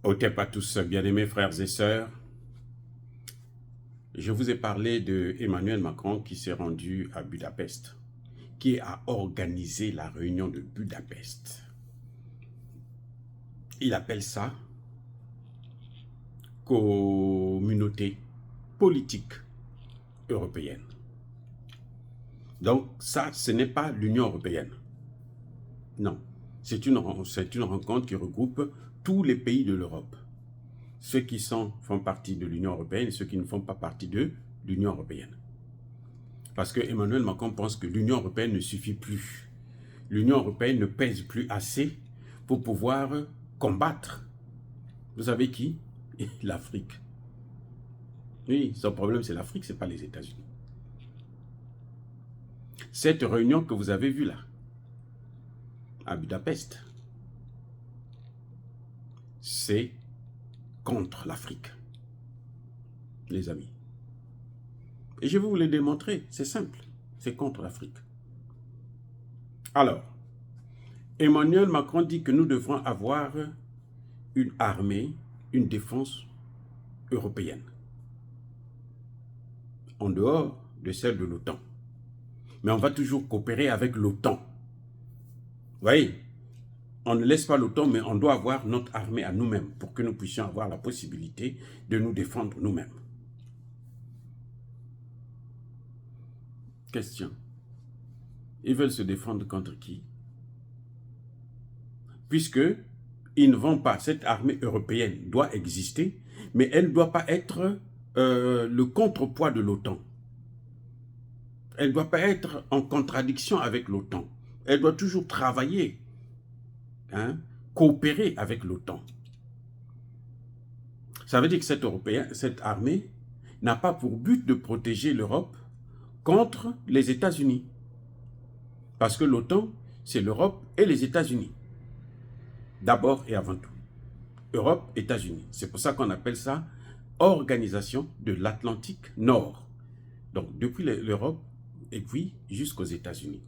Otep à tous, bien-aimés frères et sœurs. Je vous ai parlé de Emmanuel Macron qui s'est rendu à Budapest, qui a organisé la réunion de Budapest. Il appelle ça Communauté politique européenne. Donc ça, ce n'est pas l'Union européenne. Non, c'est une rencontre qui regroupe tous les pays de l'Europe. Ceux qui font partie de l'Union européenne et ceux qui ne font pas partie de l'Union européenne. Parce que Emmanuel Macron pense que l'Union européenne ne suffit plus. L'Union européenne ne pèse plus assez pour pouvoir combattre. Vous savez qui? L'Afrique. Oui, son problème c'est l'Afrique, ce n'est pas les États-Unis. Cette réunion que vous avez vue là, à Budapest, c'est contre l'Afrique, les amis. Et je vais vous le démontrer, c'est simple, c'est contre l'Afrique. Alors, Emmanuel Macron dit que nous devrons avoir une armée, une défense européenne, en dehors de celle de l'OTAN. Mais on va toujours coopérer avec l'OTAN. Vous voyez, on ne laisse pas l'OTAN, mais on doit avoir notre armée à nous-mêmes pour que nous puissions avoir la possibilité de nous défendre nous-mêmes. Question. Ils veulent se défendre contre qui? Puisque ils ne vont pas, cette armée européenne doit exister, mais elle ne doit pas être le contrepoids de l'OTAN. Elle ne doit pas être en contradiction avec l'OTAN. Elle doit toujours travailler, coopérer avec l'OTAN. Ça veut dire que cette armée n'a pas pour but de protéger l'Europe contre les États-Unis. Parce que l'OTAN, c'est l'Europe et les États-Unis. D'abord et avant tout. Europe, États-Unis. C'est pour ça qu'on appelle ça Organisation de l'Atlantique Nord. Donc, depuis l'Europe et puis jusqu'aux États-Unis.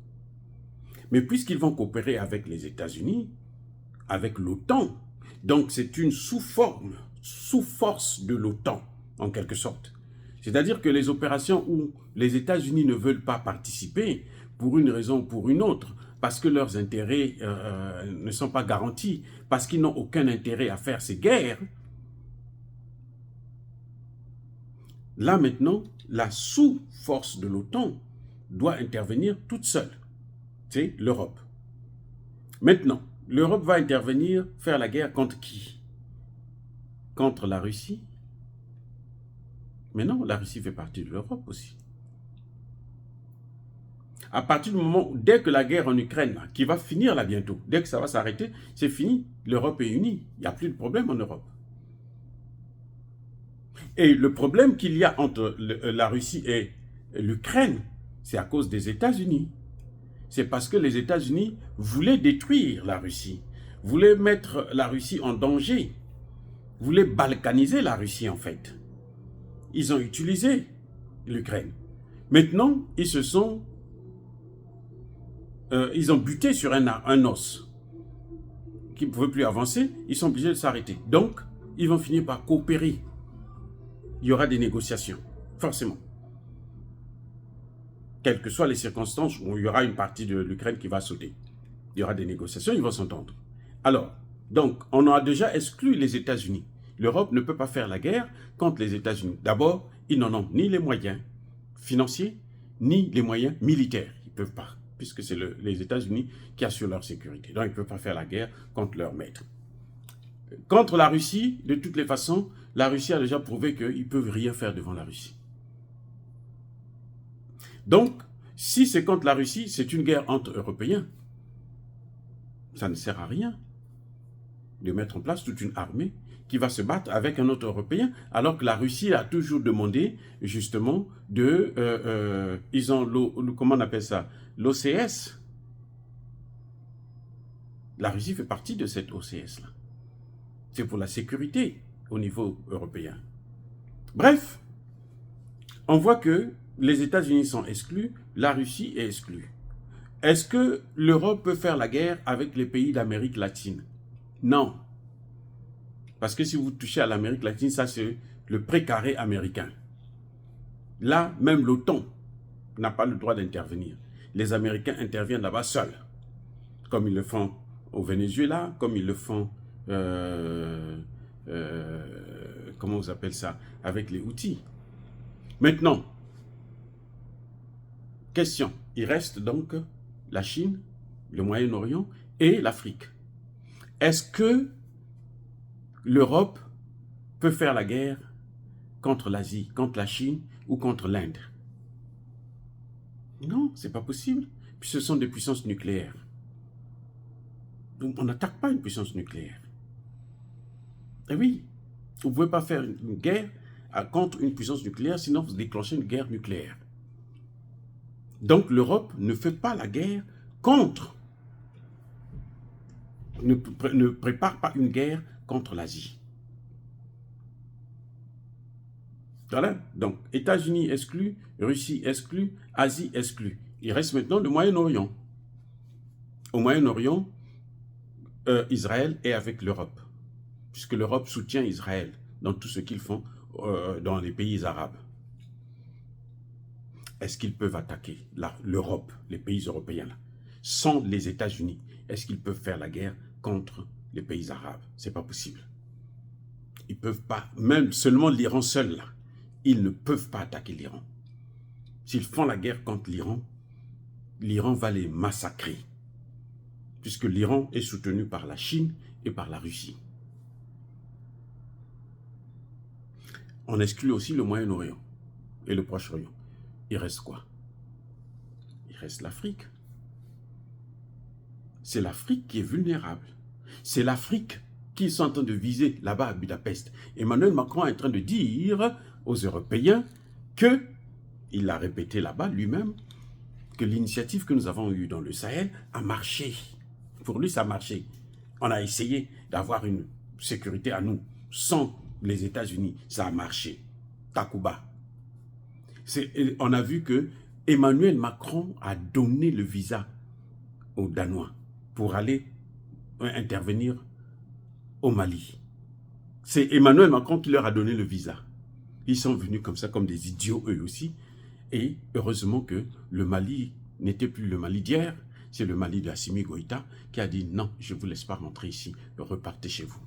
Mais puisqu'ils vont coopérer avec les États-Unis, avec l'OTAN, donc c'est une sous-force de l'OTAN, en quelque sorte. C'est-à-dire que les opérations où les États-Unis ne veulent pas participer, pour une raison ou pour une autre, parce que leurs intérêts ne sont pas garantis, parce qu'ils n'ont aucun intérêt à faire ces guerres, là maintenant, la sous-force de l'OTAN doit intervenir toute seule. C'est l'Europe. Maintenant, l'Europe va intervenir, faire la guerre contre qui? Contre la Russie? Mais non, la Russie fait partie de l'Europe aussi. À partir du moment où, dès que la guerre en Ukraine, qui va finir là bientôt, dès que ça va s'arrêter, c'est fini, l'Europe est unie, il n'y a plus de problème en Europe. Et le problème qu'il y a entre la Russie et l'Ukraine, c'est à cause des États-Unis. C'est parce que les États-Unis voulaient détruire la Russie, voulaient mettre la Russie en danger, voulaient balkaniser la Russie en fait. Ils ont utilisé l'Ukraine. Maintenant, ils ont buté sur un os qui ne pouvait plus avancer, ils sont obligés de s'arrêter. Donc, ils vont finir par coopérer. Il y aura des négociations, forcément. Quelles que soient les circonstances où il y aura une partie de l'Ukraine qui va sauter. Il y aura des négociations, ils vont s'entendre. Alors, donc, on a déjà exclu les États-Unis. L'Europe ne peut pas faire la guerre contre les États-Unis. D'abord, ils n'en ont ni les moyens financiers, ni les moyens militaires. Ils ne peuvent pas, puisque c'est les États-Unis qui assurent leur sécurité. Donc, ils ne peuvent pas faire la guerre contre leur maître. Contre la Russie, de toutes les façons, la Russie a déjà prouvé qu'ils ne peuvent rien faire devant la Russie. Donc, si c'est contre la Russie, c'est une guerre entre Européens. Ça ne sert à rien de mettre en place toute une armée qui va se battre avec un autre Européen, alors que la Russie a toujours demandé, justement, ils ont, comment on appelle ça, l'OCS. La Russie fait partie de cette OCS-là. C'est pour la sécurité au niveau européen. Bref, on voit que les États-Unis sont exclus, la Russie est exclue. Est-ce que l'Europe peut faire la guerre avec les pays d'Amérique latine? Non. Parce que si vous touchez à l'Amérique latine, ça c'est le précaré américain. Là, même l'OTAN n'a pas le droit d'intervenir. Les Américains interviennent là-bas seuls, comme ils le font au Venezuela, comme ils le font, comment vous appelez ça, avec les Houthis. Maintenant, question, il reste donc la Chine, le Moyen-Orient et l'Afrique. Est-ce que l'Europe peut faire la guerre contre l'Asie, contre la Chine ou contre l'Inde? Non, c'est pas possible. Puis ce sont des puissances nucléaires. Donc on n'attaque pas une puissance nucléaire. Et oui, vous ne pouvez pas faire une guerre contre une puissance nucléaire, sinon vous déclenchez une guerre nucléaire. Donc l'Europe ne fait pas la guerre contre, ne prépare pas une guerre contre l'Asie. Voilà, donc États-Unis exclus, Russie exclus, Asie exclus. Il reste maintenant le Moyen-Orient. Au Moyen-Orient, Israël est avec l'Europe, puisque l'Europe soutient Israël dans tout ce qu'ils font dans les pays arabes. Est-ce qu'ils peuvent attaquer l'Europe, les pays européens, là, sans les États-Unis? Est-ce qu'ils peuvent faire la guerre contre les pays arabes? C'est pas possible. Ils peuvent pas, même seulement l'Iran seul, là, ils ne peuvent pas attaquer l'Iran. S'ils font la guerre contre l'Iran, l'Iran va les massacrer, puisque l'Iran est soutenu par la Chine et par la Russie. On exclut aussi le Moyen-Orient et le Proche-Orient. Il reste quoi? Il reste l'Afrique. C'est l'Afrique qui est vulnérable. C'est l'Afrique qui sont en train de viser là-bas à Budapest. Emmanuel Macron est en train de dire aux Européens que, il l'a répété là-bas lui-même, que l'initiative que nous avons eue dans le Sahel a marché. Pour lui, ça a marché. On a essayé d'avoir une sécurité à nous, sans les États-Unis. Ça a marché. Takuba. On a vu que Emmanuel Macron a donné le visa aux Danois pour aller intervenir au Mali. C'est Emmanuel Macron qui leur a donné le visa. Ils sont venus comme ça, comme des idiots eux aussi. Et heureusement que le Mali n'était plus le Mali d'hier, c'est le Mali d'Assimi Goïta qui a dit non, je ne vous laisse pas rentrer ici, repartez chez vous.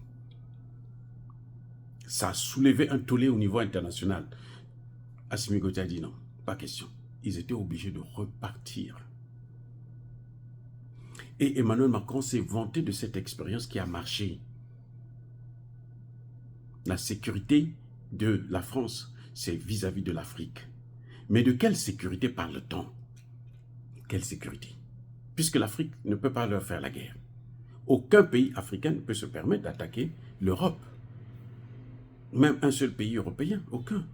Ça a soulevé un tollé au niveau international. Assimi Goïta a dit non, pas question. Ils étaient obligés de repartir. Et Emmanuel Macron s'est vanté de cette expérience qui a marché. La sécurité de la France, c'est vis-à-vis de l'Afrique. Mais de quelle sécurité parle-t-on? Quelle sécurité? Puisque l'Afrique ne peut pas leur faire la guerre. Aucun pays africain ne peut se permettre d'attaquer l'Europe. Même un seul pays européen, aucun.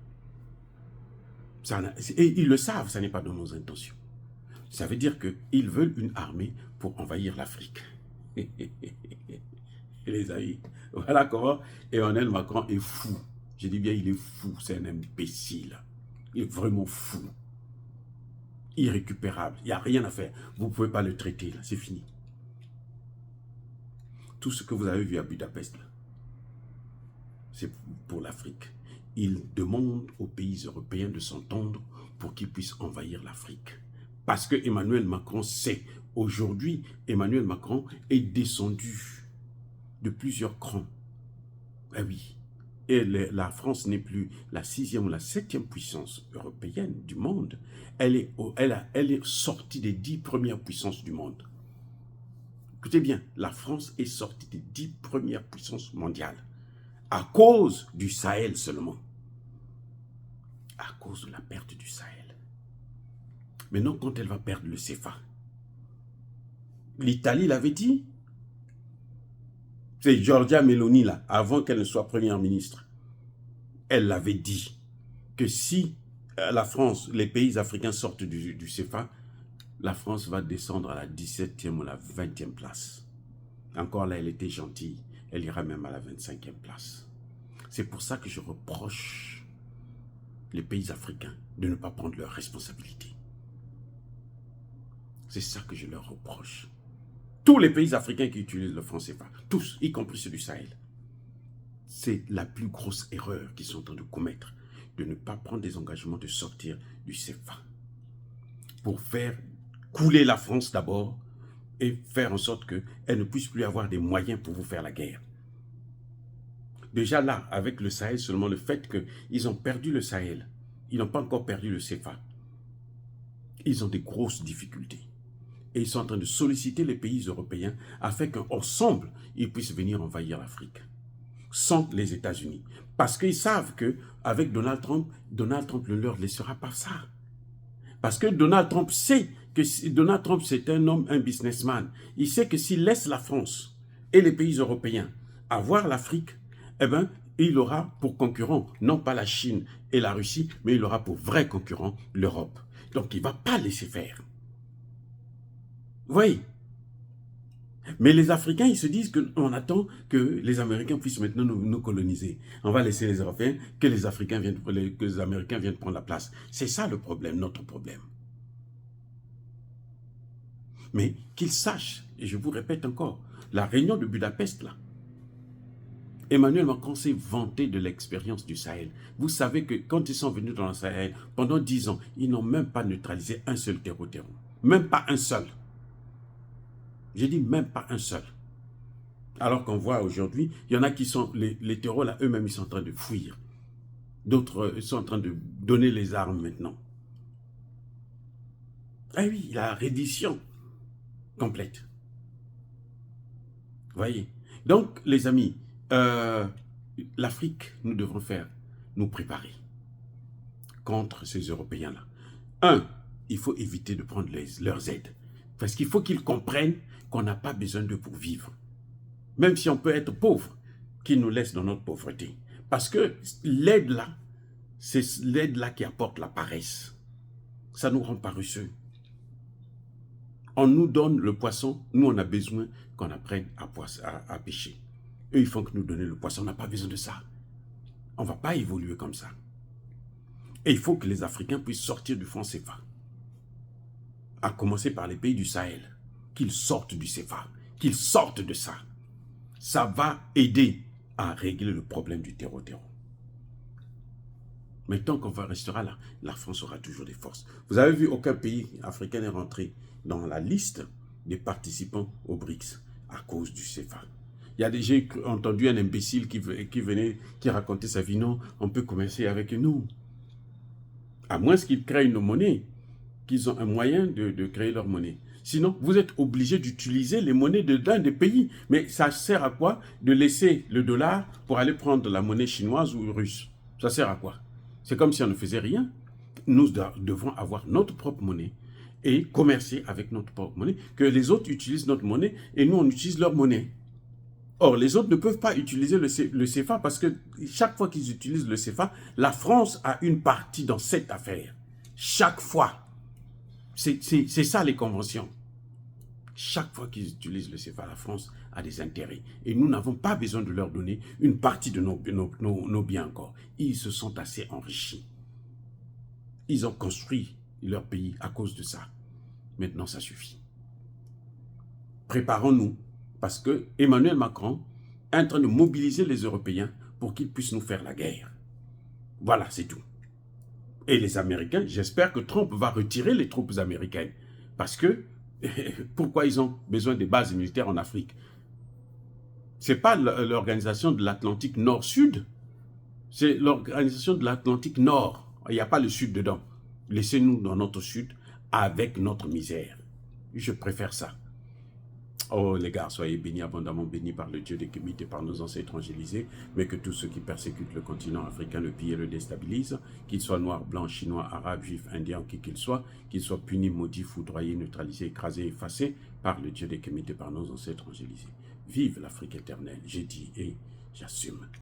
Et ils le savent, ça n'est pas dans nos intentions. Ça veut dire qu'ils veulent une armée pour envahir l'Afrique. Les amis, voilà comment Emmanuel Macron est fou. Je dis bien, il est fou, c'est un imbécile. Il est vraiment fou. Irrécupérable, il n'y a rien à faire. Vous ne pouvez pas le traiter, c'est fini. Tout ce que vous avez vu à Budapest, c'est pour l'Afrique. Il demande aux pays européens de s'entendre pour qu'ils puissent envahir l'Afrique. Parce que Emmanuel Macron sait, aujourd'hui, Emmanuel Macron est descendu de plusieurs crans. Eh oui. Et la France n'est plus la 6e ou la 7e puissance européenne du monde. Elle est sortie des 10 premières puissances du monde. Écoutez bien, la France est sortie des 10 premières puissances mondiales. À cause du Sahel seulement. À cause de la perte du Sahel. Maintenant, quand elle va perdre le CFA, l'Italie l'avait dit. C'est Giorgia Meloni, là, avant qu'elle ne soit première ministre. Elle l'avait dit que si la France, les pays africains sortent du CFA, la France va descendre à la 17e ou la 20e place. Encore là, elle était gentille. Elle ira même à la 25e place. C'est pour ça que je reproche les pays africains de ne pas prendre leurs responsabilités. C'est ça que je leur reproche. Tous les pays africains qui utilisent le franc CFA, tous, y compris ceux du Sahel. c'est la plus grosse erreur qu'ils sont en train de commettre, de ne pas prendre des engagements de sortir du CFA. Pour faire couler la France d'abord et faire en sorte qu'elle ne puisse plus avoir des moyens pour vous faire la guerre. Déjà là, avec le Sahel, seulement le fait qu'ils ont perdu le Sahel, ils n'ont pas encore perdu le CFA. Ils ont des grosses difficultés. Et ils sont en train de solliciter les pays européens afin qu'ensemble, ils puissent venir envahir l'Afrique. Sans les États-Unis. Parce qu'ils savent qu'avec Donald Trump ne leur laissera pas ça. Parce que Donald Trump sait que Donald Trump, c'est un homme, un businessman. Il sait que s'il laisse la France et les pays européens avoir l'Afrique, eh bien, il aura pour concurrent, non pas la Chine et la Russie, mais il aura pour vrai concurrent l'Europe. Donc, il ne va pas laisser faire. Vous voyez? Mais les Africains, ils se disent qu'on attend que les Américains puissent maintenant nous coloniser. On va laisser les Européens, que les Américains viennent prendre la place. C'est ça le problème, notre problème. Mais qu'ils sachent, et je vous répète encore, la réunion de Budapest, là, Emmanuel Macron s'est vanté de l'expérience du Sahel. Vous savez que quand ils sont venus dans le Sahel, pendant 10 ans, ils n'ont même pas neutralisé un seul terreau. Même pas un seul. J'ai dit même pas un seul. Alors qu'on voit aujourd'hui, il y en a qui sont, les terreaux là, eux-mêmes, ils sont en train de fuir. D'autres sont en train de donner les armes maintenant. Ah oui, la reddition complète. Vous voyez? Donc, les amis, l'Afrique, nous devons nous préparer contre ces Européens-là. Un, il faut éviter de prendre leurs aides. Parce qu'il faut qu'ils comprennent qu'on n'a pas besoin d'eux pour vivre. Même si on peut être pauvre, qu'ils nous laissent dans notre pauvreté. Parce que l'aide là, c'est l'aide là qui apporte la paresse. Ça nous rend paresseux. On nous donne le poisson, nous on a besoin qu'on apprenne à pêcher. Eux, ils font que nous donner le poisson, on n'a pas besoin de ça. On ne va pas évoluer comme ça. Et il faut que les Africains puissent sortir du franc CFA. À commencer par les pays du Sahel. Qu'ils sortent du CFA, qu'ils sortent de ça. Ça va aider à régler le problème du terreau. Mais tant qu'on restera là, la France aura toujours des forces. Vous avez vu, aucun pays africain n'est rentré dans la liste des participants aux BRICS à cause du CFA. J'ai entendu un imbécile qui racontait sa vie. Non, on peut commercer avec nous. À moins qu'ils créent une monnaie, qu'ils ont un moyen de créer leur monnaie. Sinon, vous êtes obligé d'utiliser les monnaies d'un des pays. Mais ça sert à quoi de laisser le dollar pour aller prendre la monnaie chinoise ou russe? Ça sert à quoi? C'est comme si on ne faisait rien. Nous devons avoir notre propre monnaie et commercer avec notre propre monnaie. Que les autres utilisent notre monnaie et nous, on utilise leur monnaie. Or, les autres ne peuvent pas utiliser le CFA parce que chaque fois qu'ils utilisent le CFA, la France a une partie dans cette affaire. Chaque fois. C'est ça les conventions. Chaque fois qu'ils utilisent le CFA, la France a des intérêts. Et nous n'avons pas besoin de leur donner une partie de nos biens encore. Ils se sont assez enrichis. Ils ont construit leur pays à cause de ça. Maintenant, ça suffit. Préparons-nous, parce que Emmanuel Macron est en train de mobiliser les Européens pour qu'ils puissent nous faire la guerre. Voilà, c'est tout. Et les Américains, j'espère que Trump va retirer les troupes américaines. Parce que, pourquoi ils ont besoin des bases militaires en Afrique? Ce n'est pas l'organisation de l'Atlantique Nord-Sud, c'est l'organisation de l'Atlantique Nord. Il n'y a pas le Sud dedans. Laissez-nous dans notre Sud avec notre misère. Je préfère ça. Oh les gars, soyez bénis, abondamment bénis par le Dieu des Kémites et par nos ancêtres évangélisés, mais que tous ceux qui persécutent le continent africain le pillent et le déstabilisent, qu'ils soient noirs, blancs, chinois, arabes, juifs, indiens, qui qu'ils soient punis, maudits, foudroyés, neutralisés, écrasés, effacés par le Dieu des Kémites et par nos ancêtres évangélisés. Vive l'Afrique éternelle, j'ai dit et j'assume.